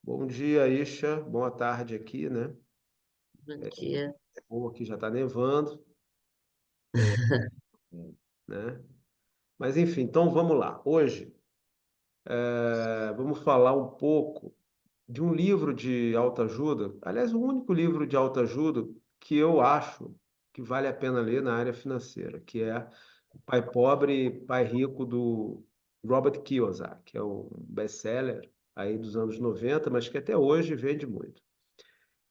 Bom dia, Isha. Boa tarde aqui, né? Bom dia. Ou aqui já está nevando, né? Mas enfim, então vamos lá. Hoje vamos falar um pouco de um livro de autoajuda. Aliás, o único livro de autoajuda que eu acho que vale a pena ler na área financeira, que é Pai Pobre, Pai Rico, do Robert Kiyosaki, que é um best-seller aí dos anos 90, mas que até hoje vende muito.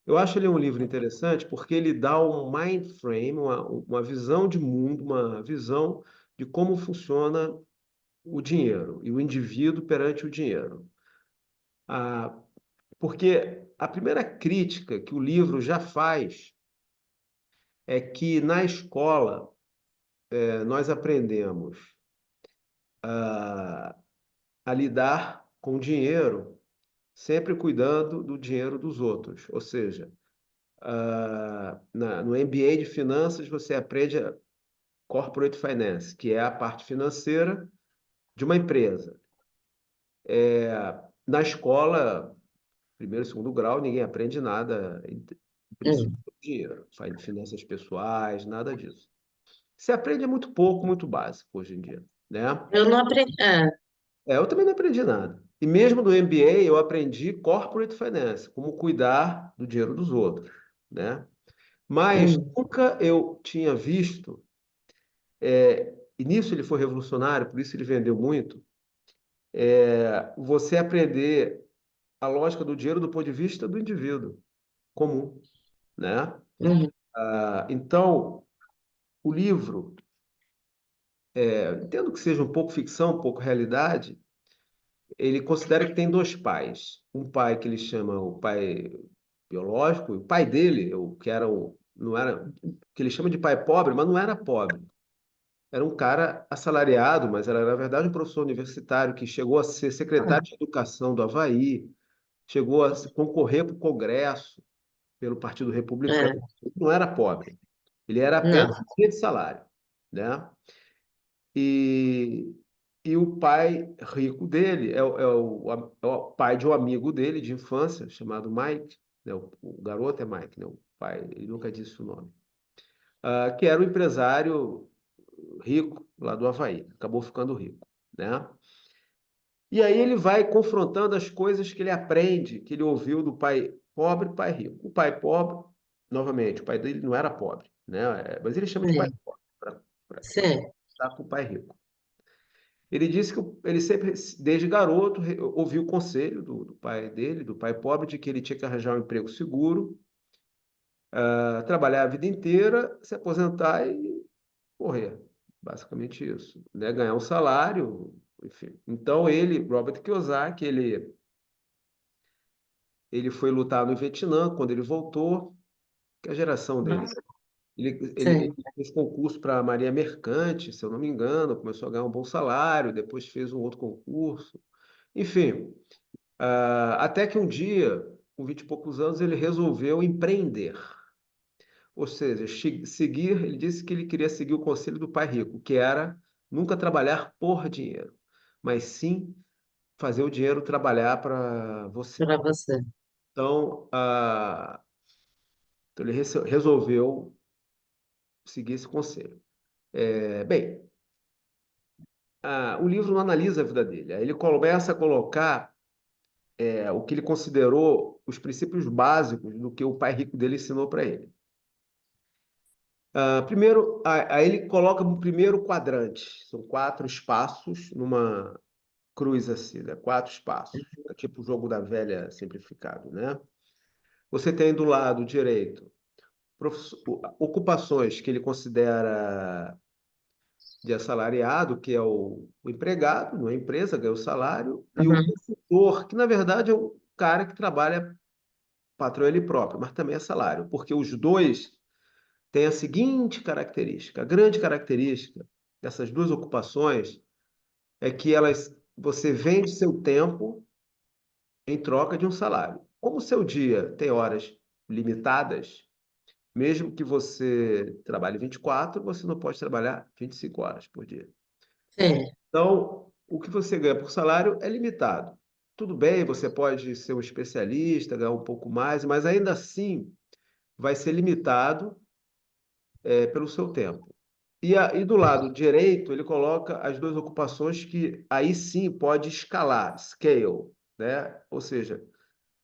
Eu acho ele um livro interessante porque ele dá um mind frame, uma visão de mundo, uma visão de como funciona o dinheiro e o indivíduo perante o dinheiro. Ah, porque a primeira crítica que o livro já faz é que na escola nós aprendemos a lidar com o dinheiro sempre cuidando do dinheiro dos outros. Ou seja, no MBA de finanças você aprende Corporate Finance, que é a parte financeira de uma empresa. Na escola, primeiro e segundo grau, ninguém aprende nada em princípio Hum. do dinheiro, faz finanças pessoais, nada disso. Se aprende muito pouco, muito básico hoje em dia, né? Eu não aprendi. Eu também não aprendi nada. E mesmo no MBA eu aprendi Corporate Finance, como cuidar do dinheiro dos outros, né? Mas Hum. nunca eu tinha visto, e nisso ele foi revolucionário, por isso ele vendeu muito, você aprender a lógica do dinheiro do ponto de vista do indivíduo comum, né? Uhum. Então, o livro, entendo que seja um pouco ficção, um pouco realidade, ele considera que tem dois pais. Um pai que ele chama o pai biológico, e o pai dele, o que era o, não era, que ele chama de pai pobre, mas não era pobre. Era um cara assalariado, mas era, na verdade, um professor universitário que chegou a ser secretário de Educação do Havaí, chegou a concorrer para o Congresso pelo Partido Republicano. É. Ele não era pobre, ele era apenas Não. de salário, né? E, e o pai rico dele é o pai de um amigo dele de infância, chamado Mike, né? O garoto é Mike, né? O pai, ele nunca disse o nome. Que era um empresário rico lá do Havaí, acabou ficando rico, né? E aí ele vai confrontando as coisas que ele aprende, que ele ouviu do pai pobre e pai rico. O pai pobre, novamente, o pai dele não era pobre, né? Mas ele chama de pai É. pobre, para Sim. estar com o pai rico. Ele disse que ele sempre, desde garoto, ouviu o conselho do pai dele, do pai pobre, de que ele tinha que arranjar um emprego seguro, trabalhar a vida inteira, se aposentar e morrer. Basicamente isso, né? Ganhar um salário, enfim. Então ele, Robert Kiyosaki, ele foi lutar no Vietnã. Quando ele voltou, que é a geração dele, Nossa. ele Sim. fez concurso para a Marinha Mercante, se eu não me engano, começou a ganhar um bom salário, depois fez um outro concurso. Enfim, até que um dia, com 20 e poucos anos, ele resolveu empreender. Ou seja, seguir, ele disse que ele queria seguir o conselho do pai rico, que era nunca trabalhar por dinheiro, mas sim fazer o dinheiro trabalhar para você. Para você. Então, então ele resolveu seguir esse conselho. Bem, o livro não analisa a vida dele. Aí ele começa a colocar o que ele considerou os princípios básicos do que o pai rico dele ensinou para ele. Primeiro, aí ele coloca no primeiro quadrante. São quatro espaços numa cruz assim, né? Quatro espaços. É tipo o jogo da velha simplificado, né? Você tem do lado direito ocupações que ele considera de assalariado, que é o empregado, numa empresa, ganha o salário, e o Uhum. consultor, que na verdade é o cara que trabalha patrão ele próprio, mas também é salário, porque os dois têm a seguinte característica: a grande característica dessas duas ocupações é que você vende seu tempo em troca de um salário. Como o seu dia tem horas limitadas, mesmo que você trabalhe 24, você não pode trabalhar 25 horas por dia. Sim. Então, o que você ganha por salário é limitado. tudo bem, você pode ser um especialista, ganhar um pouco mais, mas ainda assim vai ser limitado pelo seu tempo. E do lado direito, ele coloca as duas ocupações que aí sim pode escalar, scale, né? Ou seja,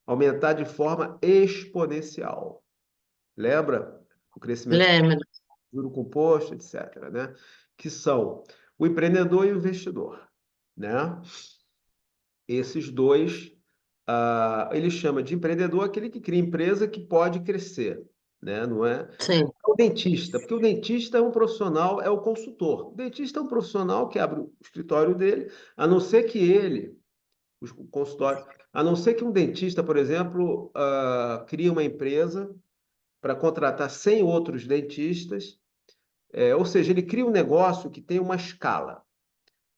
aumentar de forma exponencial. Lembra? O crescimento Lembro. juro composto, etc., né? Que são o empreendedor e o investidor, né? Esses dois, ele chama de empreendedor aquele que cria empresa que pode crescer, né? Não é Sim, o dentista, porque o dentista é um profissional, é o consultor. O dentista é um profissional que abre o escritório dele, a não ser que ele, o consultório, a não ser que um dentista, por exemplo, crie uma empresa para contratar 100 outros dentistas, ou seja, ele cria um negócio que tem uma escala,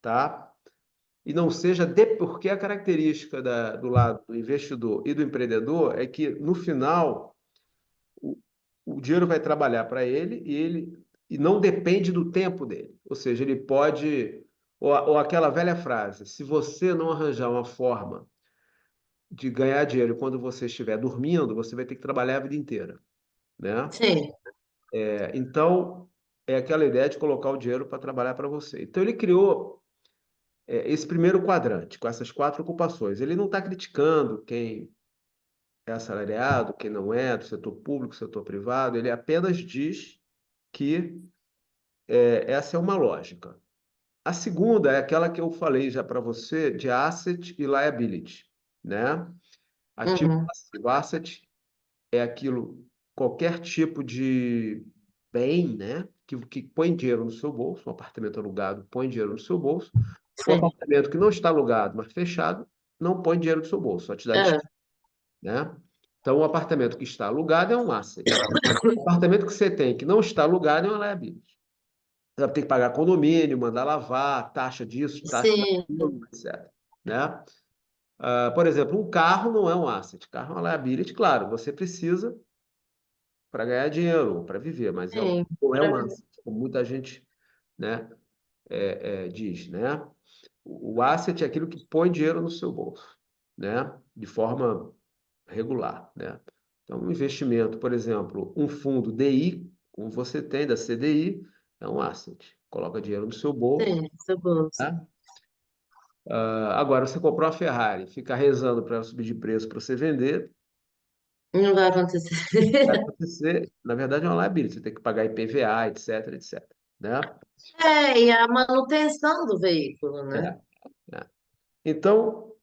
tá? E não seja porque a característica do lado do investidor e do empreendedor é que no final o, o dinheiro vai trabalhar para ele não depende do tempo dele. Ou seja, ele pode ou aquela velha frase: se você não arranjar uma forma de ganhar dinheiro quando você estiver dormindo, você vai ter que trabalhar a vida inteira, né? sim. Então é aquela ideia de colocar o dinheiro para trabalhar para você. Então ele criou esse primeiro quadrante, com essas quatro ocupações. Ele não está criticando quem é assalariado, quem não é, do setor público, setor privado, ele apenas diz que essa é uma lógica. A segunda é aquela que eu falei já para você, de asset e liability, né? Ativo e Uhum. passivo. Asset é aquilo, qualquer tipo de bem, né? Que põe dinheiro no seu bolso, um apartamento alugado põe dinheiro no seu bolso. Um Sim. apartamento que não está alugado, mas fechado, não põe dinheiro no seu bolso, só te dá É, despesa, né? Então, o apartamento que está alugado é um asset. O apartamento que você tem que não está alugado é uma liability. Você vai ter que pagar condomínio, mandar lavar, taxa disso, taxa sim, daquilo, etc. Né? Por exemplo, um carro não é um asset. Carro é uma liability, claro, você precisa para ganhar dinheiro, para viver, mas sim. não é Pra um viver. asset, como muita gente, né, diz, né? O asset é aquilo que põe dinheiro no seu bolso, né? De forma regular, né? Então, um investimento, por exemplo, um fundo DI, como você tem da CDI, é um asset. Coloca dinheiro no seu bolso, Sim, seu bolso. né? Agora, você comprou uma Ferrari, fica rezando para ela subir de preço para você vender, Não vai acontecer. vai acontecer, na verdade, é uma liability, você tem que pagar IPVA, etc, etc, né? É, e a manutenção do veículo, É, né? é. Então,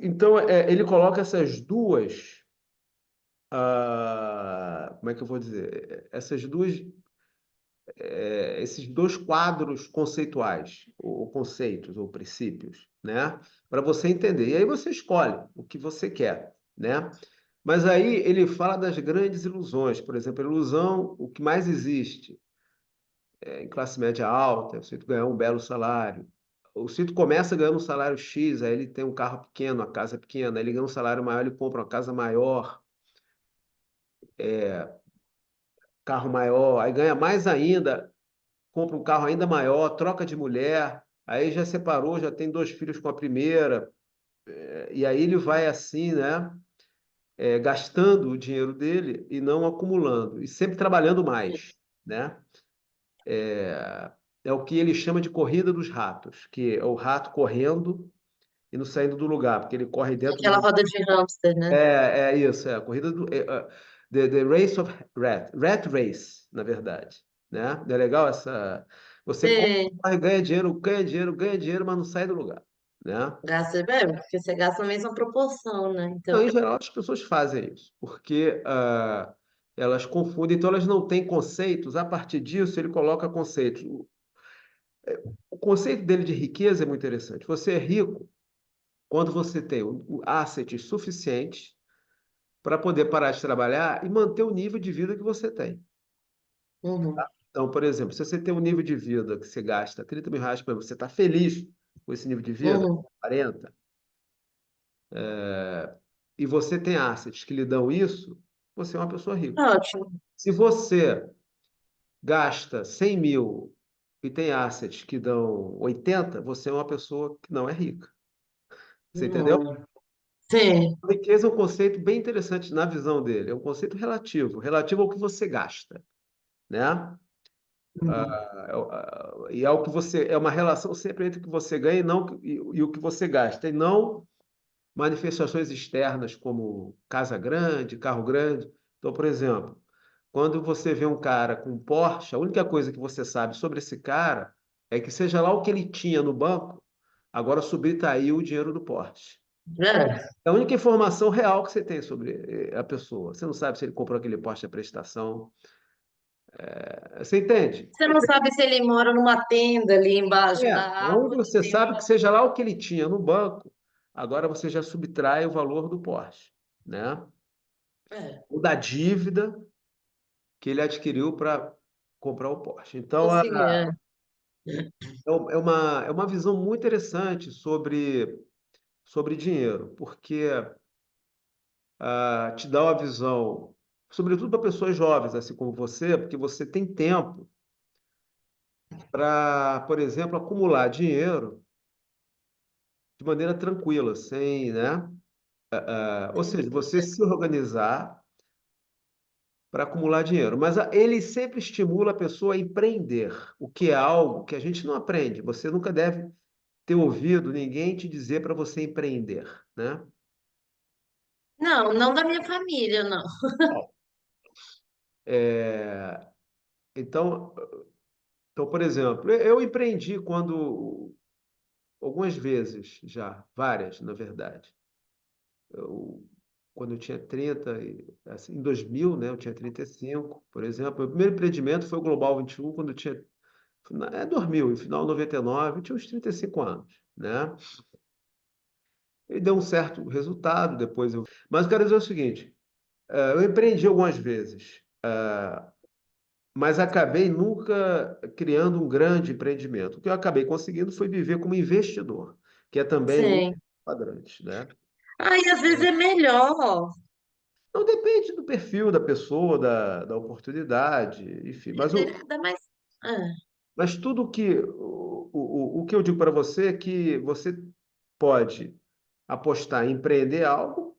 então ele coloca essas duas, como é que eu vou dizer? Essas duas, esses dois quadros conceituais, ou conceitos, ou princípios, né? Para você entender. E aí você escolhe o que você quer, né? Mas aí ele fala das grandes ilusões. Por exemplo, a ilusão, o que mais existe em classe média alta, o sujeito ganhar um belo salário. O sujeito começa ganhando um salário X, aí ele tem um carro pequeno, a casa pequena, aí ele ganha um salário maior, ele compra uma casa maior, carro maior, aí ganha mais ainda, compra um carro ainda maior, troca de mulher, aí já separou, já tem dois filhos com a primeira, e aí ele vai assim, né? Gastando o dinheiro dele e não acumulando, e sempre trabalhando mais, né? É o que ele chama de corrida dos ratos, que é o rato correndo e não saindo do lugar, porque ele corre dentro Aquela do. roda de hamster, né? É isso, a corrida do. The Race of Rat Race, na verdade. Né? Não é legal essa. Você Sim, corre, ganha dinheiro, ganha dinheiro, ganha dinheiro, mas não sai do lugar. Né? gasta, é, porque você gasta na mesma proporção, né? Então, Então, em geral, as pessoas fazem isso, porque elas confundem, então elas não têm conceitos, a partir disso ele coloca conceitos. O conceito dele de riqueza é muito interessante. Você é rico quando você tem o assets suficientes para poder parar de trabalhar e manter o nível de vida que você tem. uhum, Então, por exemplo, se você tem um nível de vida que você gasta 30 mil reais por mês, você está feliz com esse nível de vida, uhum. 40, e você tem assets que lhe dão isso, você é uma pessoa rica. Ótimo. Se você gasta 100 mil e tem assets que dão 80, você é uma pessoa que não é rica. Você entendeu? Sim. A riqueza é um conceito bem interessante na visão dele. É um conceito relativo, relativo ao que você gasta, né? Uhum. E é o que você é uma relação sempre entre o que você ganha e o que você gasta, e não manifestações externas como casa grande, carro grande. Então, por exemplo, quando você vê um cara com um Porsche, a única coisa que você sabe sobre esse cara é que seja lá o que ele tinha no banco, agora subtraiu o dinheiro do Porsche. É. É a única informação real que você tem sobre a pessoa. Você não sabe se ele comprou aquele Porsche à prestação. Você entende? Você não sabe se ele mora numa tenda ali embaixo da A única árvore. que você sabe que seja lá o que ele tinha no banco, agora você já subtrai o valor do Porsche, né? É, Ou da dívida que ele adquiriu para comprar o Porsche. Então, consegui. É. é uma visão muito interessante sobre dinheiro, porque te dá uma visão, sobretudo para pessoas jovens, assim como você, porque você tem tempo para, por exemplo, acumular dinheiro de maneira tranquila, sem, né? Ou seja, você se organizar para acumular dinheiro. Mas ele sempre estimula a pessoa a empreender, o que é algo que a gente não aprende. Você nunca deve ter ouvido ninguém te dizer para você empreender, né? Não, não da minha família, não. É, então, por exemplo, eu empreendi algumas vezes já, várias, na verdade. Eu, quando eu tinha 30, assim, em 2000, né, eu tinha 35, por exemplo. Meu primeiro empreendimento foi o Global 21, quando eu tinha, 2000, em final de 99, eu tinha uns 35 anos, né? E deu um certo resultado, depois eu... Mas eu quero dizer o seguinte, eu empreendi algumas vezes, mas acabei nunca criando um grande empreendimento. O que eu acabei conseguindo foi viver como investidor, que é também um Sim. quadrante, né? Aí às vezes é melhor. Não depende do perfil da pessoa, da oportunidade, enfim. Dá mais. É. Mas tudo que o que eu digo para você é que você pode apostar em empreender algo,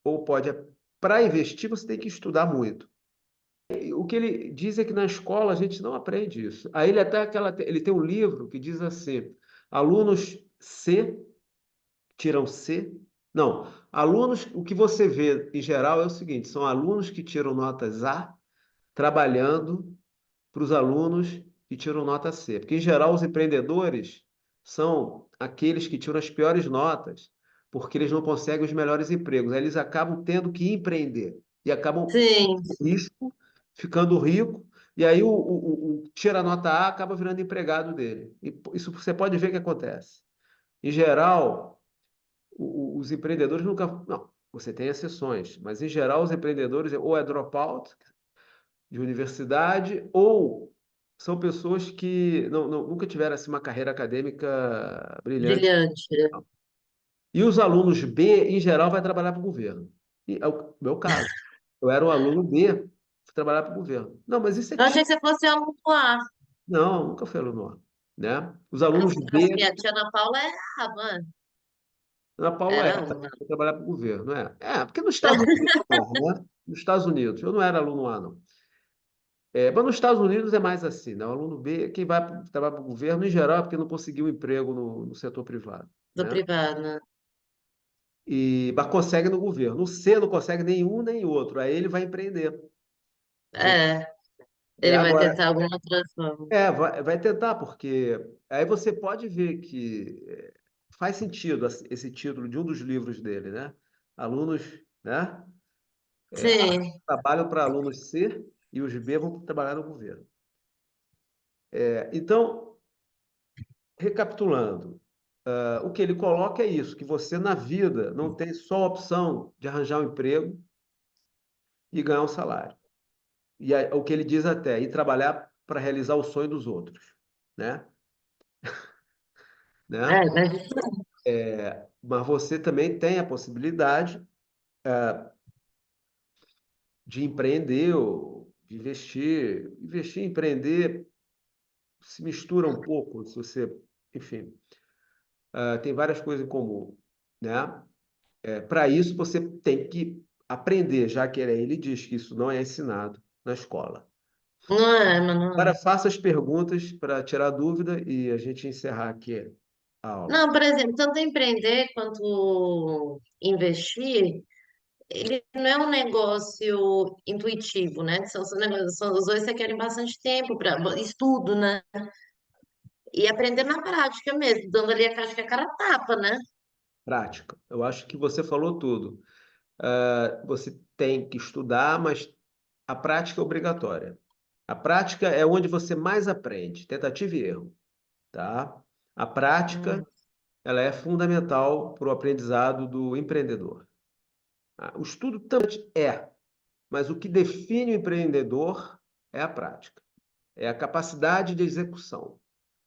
ou pode, para investir, você tem que estudar muito. E o que ele diz é que na escola a gente não aprende isso. Aí ele tem um livro que diz assim: alunos C tiram C. Não, alunos, o que você vê em geral é o seguinte: são alunos que tiram notas A trabalhando para os alunos que tiram nota C. Porque, em geral, os empreendedores são aqueles que tiram as piores notas, porque eles não conseguem os melhores empregos. Aí eles acabam tendo que empreender e acabam Sim. com risco, ficando rico, e aí o tira nota A acaba virando empregado dele. E isso você pode ver que acontece. Em geral, os empreendedores nunca. Não, você tem exceções, mas em geral os empreendedores ou é dropout, de universidade, ou são pessoas que nunca tiveram assim, uma carreira acadêmica brilhante. Brilhante. E os alunos B, em geral, vai trabalhar para o governo. E é o meu caso. Eu era um aluno B, fui trabalhar para o governo. Não, mas isso é Eu achei típico. que você fosse aluno A. Não, nunca fui aluno A, né? Os Ah, alunos B, assim, a tia Ana Paula era A, mano. Ana Paula Era tá? uma. Fui trabalhar para o governo, é. É, porque nos Estados Unidos, né? Nos Estados Unidos, eu não era aluno A, não. Mas nos Estados Unidos é mais assim, né? O aluno B, quem vai trabalhar para o governo, em geral, é porque não conseguiu um emprego no setor privado, Do né? privado, né? Mas consegue no governo. O C não consegue nenhum nem outro. Aí ele vai empreender. É, ele vai Agora, tentar alguma outra forma. vai tentar, porque aí você pode ver que faz sentido esse título de um dos livros dele, né? Alunos, né? Sim, Trabalham para alunos C e os B vão trabalhar no governo. Então, recapitulando, o que ele coloca é isso, que você na vida não tem só a opção de arranjar um emprego e ganhar um salário. E o que ele diz até, ir trabalhar para realizar o sonho dos outros, né? é, Né? mas Mas você também tem a possibilidade de empreender ou de investir. Investir, empreender se mistura um pouco, se você, enfim, tem várias coisas em comum. né? Para isso, você tem que aprender, já que ele diz que isso não é ensinado na escola. Não é, mas não Agora, é. faça as perguntas para tirar dúvida e a gente encerrar aqui a aula. Não, por exemplo, tanto empreender quanto investir, ele não é um negócio intuitivo, né? São negócios, os dois que querem bastante tempo para estudo, né? E aprender na prática mesmo, dando ali a casca a cara a tapa, né? Prática. Eu acho que você falou tudo. Você tem que estudar, mas a prática é obrigatória. A prática é onde você mais aprende, tentativa e erro, tá? A prática, Hum, ela é fundamental para o aprendizado do empreendedor. O estudo também é, mas o que define o empreendedor é a prática, é a capacidade de execução,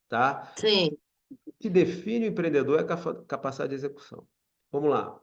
tá? sim. O que define o empreendedor é a capacidade de execução. Vamos lá.